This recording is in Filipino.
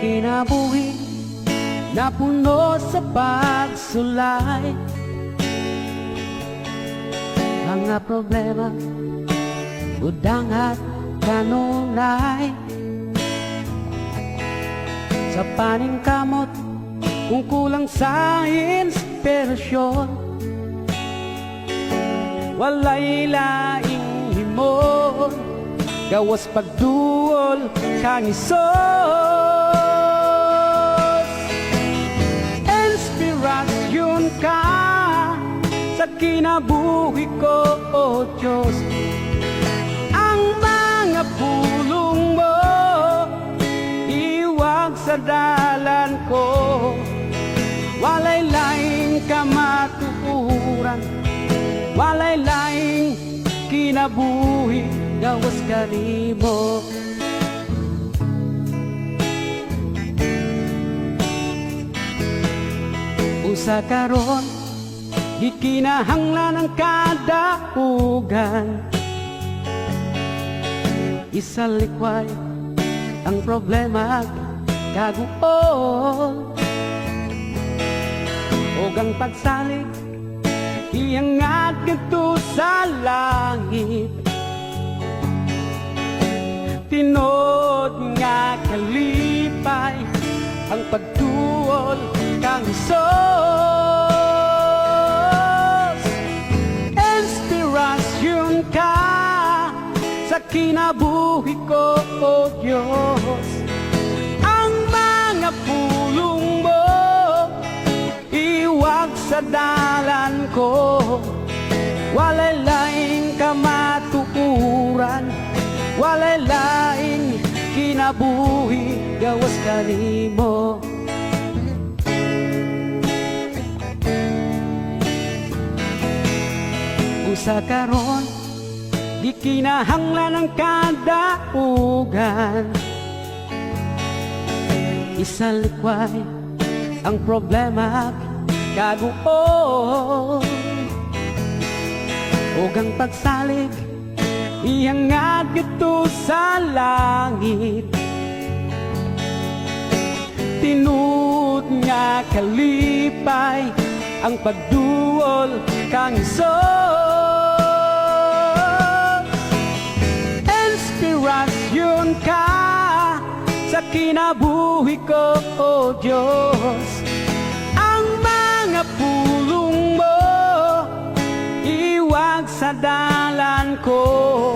kinabuhi na puno sa pagsulay. Mga problema, udang at kanunay. Sa paningkamot, kung kulang sa inspirasyon, walay laing limon, gawas pagduol kang isos. Inspirasyon ka sa kinabuhi ko, O Diyos. Ang mga pulong mo iwag sa dalan ko, walay laing kamatuuran, walay laing kinabuhi, gawas kanimo. Usa karon gikinahanglan ang kadaugan, isa likway ang problema kaguol, og ang pagsalig iangat kadto sa langit. Tinod nga kalipay ang pagtuol kang Isos. Inspirasyon ka sa kinabuhi ko, O Diyos. Ang mga pulong mo iwag sa dalan ko, walay laing kamatuuran, walay laing kinabuhi, gawas kanimo. Usa karon di kinahanglan ang kadaugan, isa likway ang problema kaguol, og ang pagsalig iangat kadto sa langit. Tinud nga kalipay ang pagduol kang Isos. Inspirasyon ka sa kinabuhi ko, O Diyos. Ang mga pulong mo iwag sa dalan ko,